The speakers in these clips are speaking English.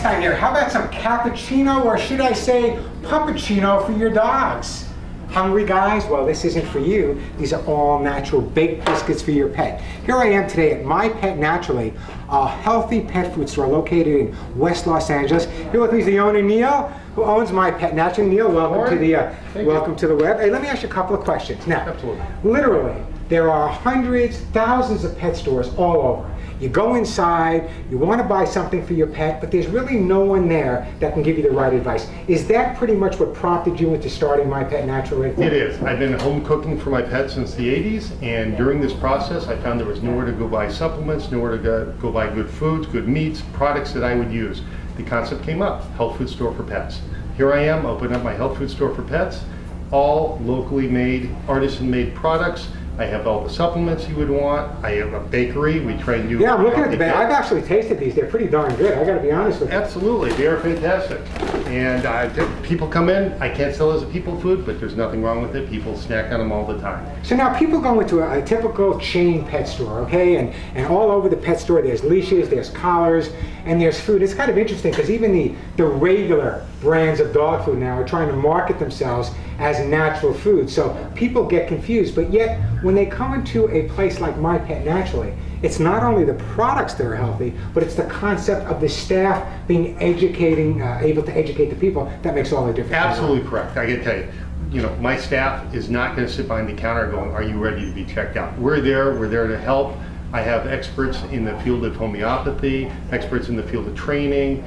Einstein here. How about some cappuccino, or should I say puppuccino, for your dogs? Hungry guys? Well, this isn't for you. These are all natural baked biscuits for your pet. Here I am today at My Pet Naturally, a healthy pet food store located in West Los Angeles. Here with me is the owner, Neil, who owns My Pet Naturally. Neil, welcome to the web. Hey, let me ask you a couple of questions. Now, Absolutely. Literally, there are hundreds, thousands of pet stores all over. You go inside, you want to buy something for your pet, but there's really no one there that can give you the right advice. Is that pretty much what prompted you into starting My Pet Naturally? It is. I've been home cooking for my pet since the 80s, and during this process I found there was nowhere to go buy supplements, nowhere to go buy good foods, good meats, products that I would use. The concept came up, health food store for pets. Here I am, opening up my health food store for pets, all locally made, artisan-made products. I have all the supplements you would want. I have a bakery. We try and do. Yeah, I'm looking at the bakery. I've actually tasted these. They're pretty darn good. I got to be honest with you. Absolutely, they are fantastic. And people come in. I can't sell as a people food, but there's nothing wrong with it. People snack on them all the time. So now people go into a typical chain pet store, okay, and all over the pet store there's leashes, there's collars, and there's food. It's kind of interesting because even the regular brands of dog food now are trying to market themselves as natural food. So people get confused, but yet when they come into a place like My Pet Naturally, it's not only the products that are healthy, but it's the concept of the staff being able to educate the people that makes all the difference. Absolutely correct. I can tell you, my staff is not going to sit behind the counter going, "Are you ready to be checked out?" We're there to help. I have experts in the field of homeopathy, experts in the field of training,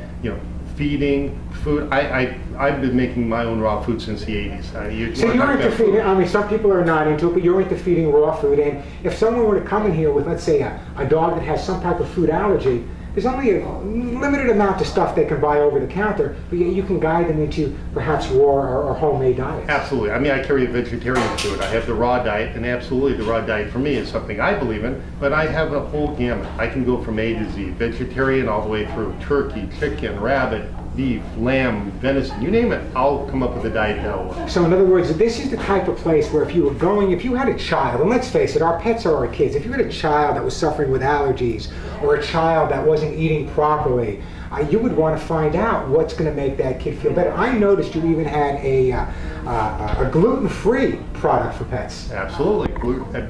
feeding, food. I've been making my own raw food since the 80s. So you're into feeding, I mean, some people are not into it, but you're into feeding raw food. And if someone were to come in here with, let's say, a dog that has some type of food allergy, there's only a limited amount of stuff they can buy over the counter, but yet you can guide them into perhaps raw or homemade diets. Absolutely. I mean, I carry a vegetarian food. I have the raw diet, and absolutely the raw diet for me is something I believe in, but I have a whole gamut. I can go from A to Z, vegetarian all the way through turkey, chicken, rabbit, beef, lamb, venison, you name it, I'll come up with a diet that'll work. So in other words, this is the type of place where if you had a child, and let's face it, our pets are our kids, if you had a child that was suffering with allergies, or a child that wasn't eating properly, you would want to find out what's going to make that kid feel better. I noticed you even had a gluten-free product for pets. Absolutely.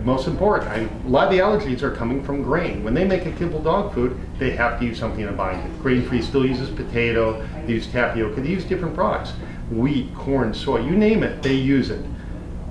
Most important, a lot of the allergies are coming from grain. When they make a kibble dog food, they have to use something to bind it. Grain-free still uses potato, they use tapioca, they use different products. Wheat, corn, soy, you name it, they use it.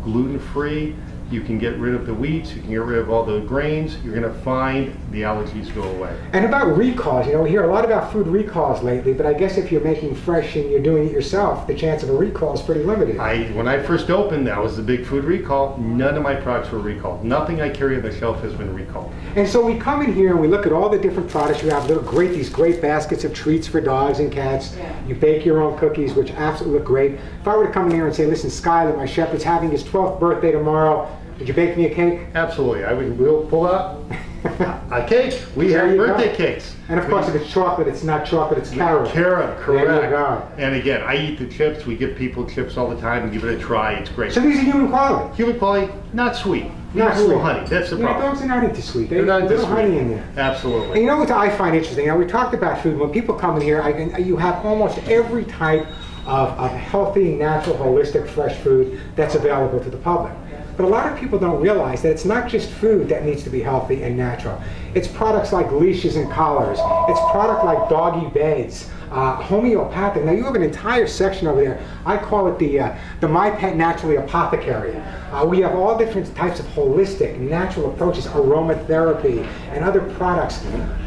Gluten-free, you can get rid of the wheats, you can get rid of all the grains, you're going to find the allergies go away. And about recalls, we hear a lot about food recalls lately, but I guess if you're making fresh and you're doing it yourself, the chance of a recall is pretty limited. When I first opened, that was the big food recall. None of my products were recalled. Nothing I carry on the shelf has been recalled. And so we come in here and we look at all the different products. You have these great baskets of treats for dogs and cats. Yeah. You bake your own cookies, which absolutely look great. If I were to come in here and say, listen, Skyler, my shepherd's having his 12th birthday tomorrow, would you bake me a cake? Absolutely. We'll pull out a cake. We have birthday cakes. And of course, if it's chocolate, it's not chocolate, it's carob. Carob, correct. There you go. And again, I eat the chips. We give people chips all the time and give it a try. It's great. So these are human quality? Human quality, not sweet. Not a little honey. That's the problem. Dogs are not into sweet. They're not into sweet. Honey in there. Absolutely. And you know what I find interesting? Now, we talked about food. When people come in here, you have almost every type of healthy, natural, holistic, fresh food that's available to the public. But a lot of people don't realize that it's not just food that needs to be healthy and natural. It's products like leashes and collars. It's product like doggy beds, homeopathic. Now you have an entire section over there. I call it the My Pet Naturally Apothecary. We have all different types of holistic, natural approaches, aromatherapy, and other products.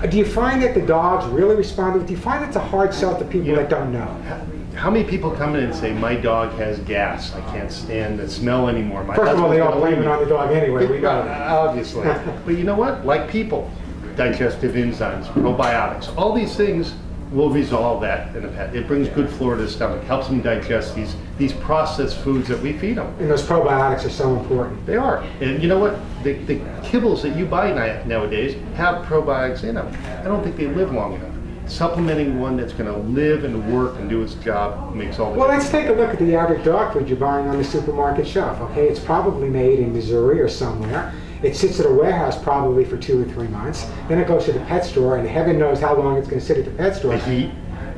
Do you find that the dogs really respond to it? Do you find it's a hard sell to people that don't know? How many people come in and say, my dog has gas, I can't stand the smell anymore? First of all, they all blame it on the dog anyway, we know that. Obviously. But you know what? Like people, digestive enzymes, probiotics, all these things will resolve that in a pet. It brings good flora to the stomach, helps them digest these processed foods that we feed them. And those probiotics are so important. They are. And you know what? The kibbles that you buy nowadays have probiotics in them. I don't think they live long enough. Supplementing one that's going to live and work and do its job makes all the difference. Well, let's take a look at the average dog food you're buying on the supermarket shelf. Okay, it's probably made in Missouri or somewhere. It sits at a warehouse probably for 2 or 3 months. Then it goes to the pet store, and heaven knows how long it's going to sit at the pet store. The heat.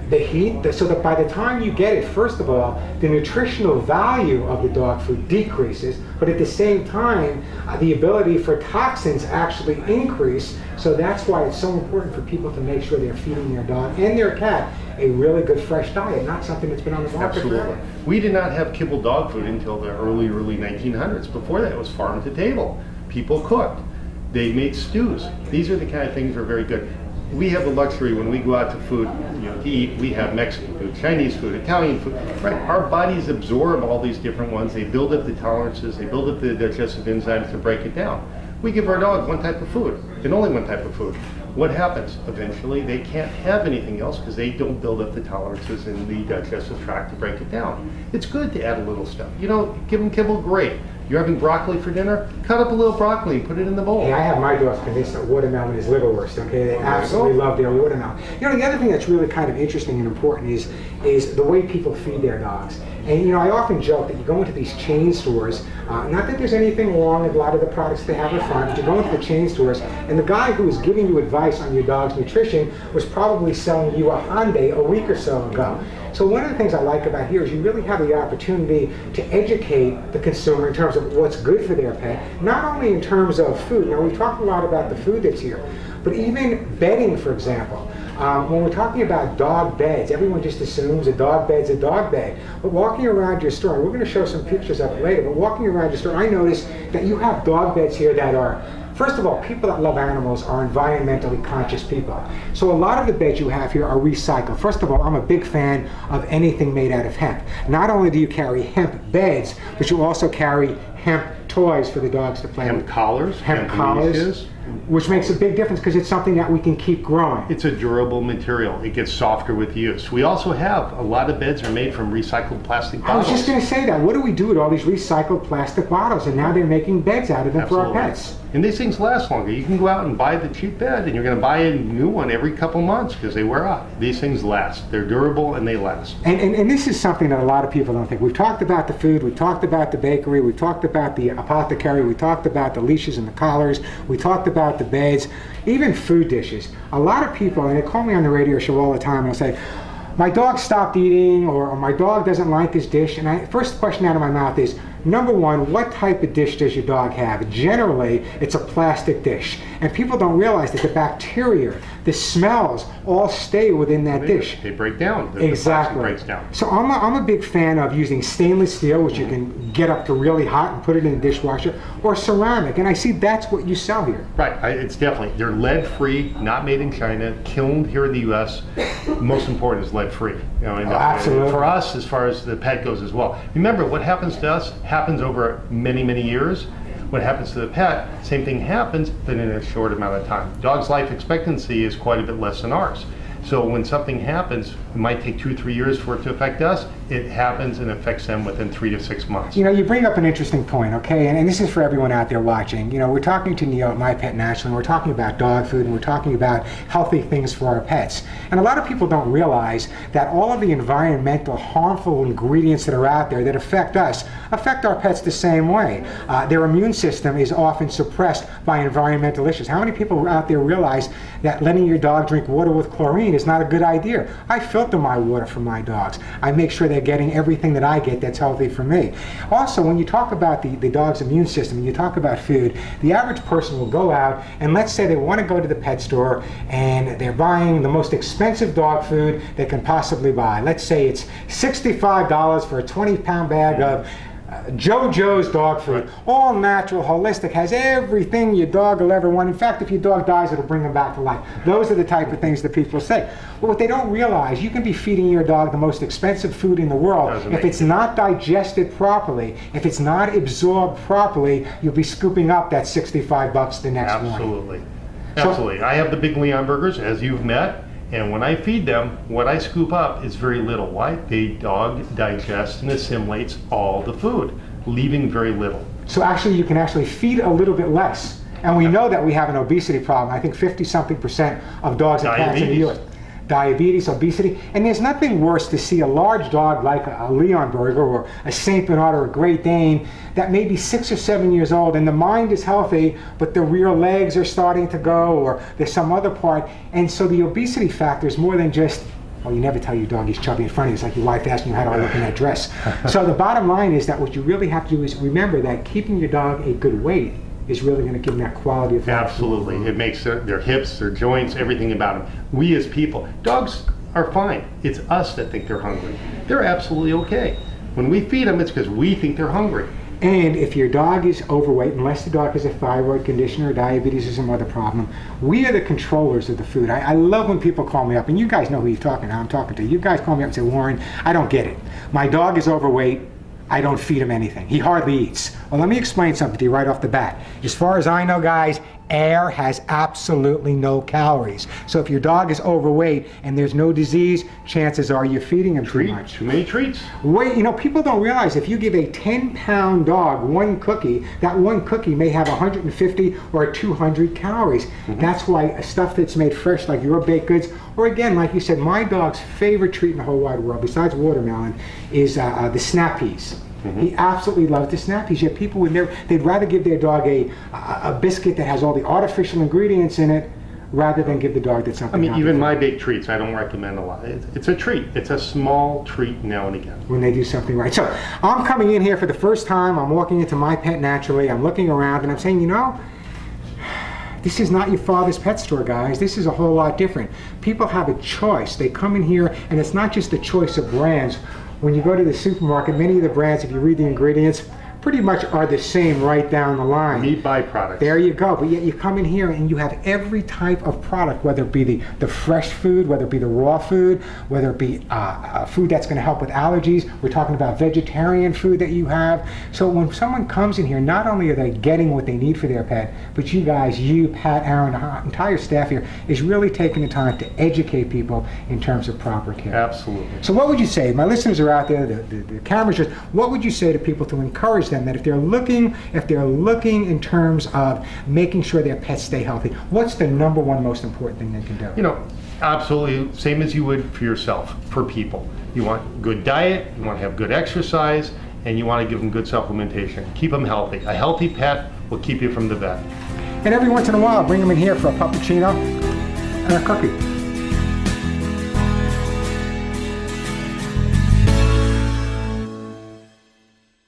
the heat, so that by the time you get it, first of all, the nutritional value of the dog food decreases, but at the same time, the ability for toxins actually increase. So that's why it's so important for people to make sure they're feeding their dog and their cat a really good fresh diet, not something that's been on the market Absolutely. forever. We did not have kibble dog food until the early 1900s. Before that, it was farm to table. People cooked. They made stews. These are the kind of things that are very good. We have the luxury when we go out to food, to eat, we have Mexican food, Chinese food, Italian food. Right? Our bodies absorb all these different ones. They build up the tolerances. They build up the digestive enzymes to break it down. We give our dogs one type of food, and only one type of food. What happens? Eventually, they can't have anything else because they don't build up the tolerances in the digestive tract to break it down. It's good to add a little stuff. Give them kibble, great. You're having broccoli for dinner? Cut up a little broccoli and put it in the bowl. Hey, I have my dogs convinced that watermelon is liverwurst, okay? They absolutely love their watermelon. The other thing that's really kind of interesting and important is the way people feed their dogs. And I often joke that you go into these chain stores, not that there's anything wrong with a lot of the products they have in front, but you go into the chain stores, and the guy who was giving you advice on your dog's nutrition was probably selling you a Hyundai a week or so ago. So one of the things I like about here is you really have the opportunity to educate the consumer in terms of what's good for their pet, not only in terms of food. Now, we talked a lot about the food that's here, but even bedding, for example. When we're talking about dog beds, everyone just assumes a dog bed's a dog bed. But walking around your store, and we're going to show some pictures of it later, but walking around your store, I noticed that you have dog beds here that are, first of all, people that love animals are environmentally conscious people. So a lot of the beds you have here are recycled. First of all, I'm a big fan of anything made out of hemp. Not only do you carry hemp beds, but you also carry hemp toys for the dogs to play with. Hemp collars, which makes a big difference because it's something that we can keep growing. It's a durable material. It gets softer with use. We also have a lot of beds are made from recycled plastic bottles. I was just going to say that. What do we do with all these recycled plastic bottles? And now they're making beds out of them for our pets. And these things last longer. You can go out and buy the cheap bed, and you're going to buy a new one every couple months because they wear out. These things last. They're durable and they last. And this is something that a lot of people don't think. We've talked about the food, we've talked about the bakery, we've talked about the apothecary, we talked about the leashes and the collars, we talked about the beds, even food dishes. A lot of people, and they call me on the radio show all the time, and they'll say, my dog stopped eating, or my dog doesn't like this dish. And first question out of my mouth is, number one, what type of dish does your dog have? Generally, it's a plastic dish. And people don't realize that the bacteria, the smells, all stay within that dish. They break down. Exactly. The plastic breaks down. So I'm a big fan of using stainless steel, which you can get up to really hot and put it in the dishwasher, or ceramic. And I see that's what you sell here. Right. It's definitely, they're lead-free, not made in China, kilned here in the U.S. Most important is lead-free. Absolutely. For us, as far as the pet goes as well. Remember, what happens to us happens over many, many years. What happens to the pet, same thing happens, but in a short amount of time. Dog's life expectancy is quite a bit less than ours. So when something happens, it might take 2 or 3 years for it to affect us. It happens and affects them within 3 to 6 months. You bring up an interesting point, okay? And this is for everyone out there watching. We're talking to Neil at My Pet Naturally, and we're talking about dog food, and we're talking about healthy things for our pets. And a lot of people don't realize that all of the environmental harmful ingredients that are out there that affect us affect our pets the same way. Their immune system is often suppressed by environmental issues. How many people out there realize that letting your dog drink water with chlorine is not a good idea? I filter my water for my dogs. I make sure they're getting everything that I get that's healthy for me. Also, when you talk about the dog's immune system and you talk about food, the average person will go out and let's say they want to go to the pet store and they're buying the most expensive dog food they can possibly buy. Let's say it's $65 for a 20-pound bag of JoJo's dog food, right. All natural, holistic, has everything your dog will ever want. In fact, if your dog dies, it'll bring them back to life. Those are the type of things that people say. But what they don't realize, you can be feeding your dog the most expensive food in the world. If it's not digested properly, if it's not absorbed properly, you'll be scooping up that $65 the next morning. Absolutely. Absolutely. I have the big Leon burgers, as you've met. And when I feed them, what I scoop up is very little. Why? The dog digests and assimilates all the food, leaving very little. So actually, you can actually feed a little bit less. And we know that we have an obesity problem. I think 50-something% of dogs and cats in the U.S. Diabetes, obesity, and there's nothing worse to see a large dog like a Leon Burger or a Saint Bernard or a Great Dane that may be 6 or 7 years old and the mind is healthy, but the rear legs are starting to go or there's some other part. And so the obesity factor is more than just Well, you never tell your dog he's chubby in front of you. It's like your wife asking you how do I look in that dress. So the bottom line is that what you really have to do is remember that keeping your dog a good weight is really going to give them that quality of life. Absolutely. It makes their hips, their joints, everything about them. We as people, dogs are fine. It's us that think they're hungry. They're absolutely okay. When we feed them, it's because we think they're hungry. And if your dog is overweight, unless the dog has a thyroid condition or diabetes or some other problem, we are the controllers of the food. I love when people call me up, and you guys know who I'm talking to. You guys call me up and say, Warren, I don't get it. My dog is overweight. I don't feed him anything. He hardly eats. Well, let me explain something to you right off the bat. As far as I know, guys, air has absolutely no calories. So if your dog is overweight and there's no disease, chances are you're feeding him too much. Too many treats. Wait, you know, people don't realize if you give a 10-pound dog one cookie, that one cookie may have 150 or 200 calories. That's why stuff that's made fresh, like your baked goods, or again, like you said, my dog's favorite treat in the whole wide world, besides watermelon, is the snap peas. He absolutely loves the snap peas. Yet people they'd rather give their dog a biscuit that has all the artificial ingredients in it rather than give the dog that something. I mean, healthy. even my baked treats, I don't recommend a lot. It's a treat. It's a small treat now and again. When they do something right. So I'm coming in here for the first time. I'm walking into My Pet Naturally. I'm looking around and I'm saying, you know, this is not your father's pet store, guys. This is a whole lot different. People have a choice. They come in here, and it's not just the choice of brands. When you go to the supermarket, many of the brands, if you read the ingredients, pretty much are the same right down the line. Meat byproducts. There you go. But yet you come in here and you have every type of product, whether it be the fresh food, whether it be the raw food, whether it be food that's going to help with allergies. We're talking about vegetarian food that you have. So when someone comes in here, not only are they getting what they need for their pet, but you guys, Pat, Aaron, the entire staff here is really taking the time to educate people in terms of proper care. Absolutely. So what would you say? My listeners are out there, the cameras just, what would you say to people to encourage them that if they're looking in terms of making sure their pets stay healthy, what's the number one most important thing they can do? You know, absolutely, same as you would for yourself, for people. You want good diet, you want to have good exercise, and you want to give them good supplementation. Keep them healthy. A healthy pet will keep you from the vet. And every once in a while, bring them in here for a puppuccino and a cookie.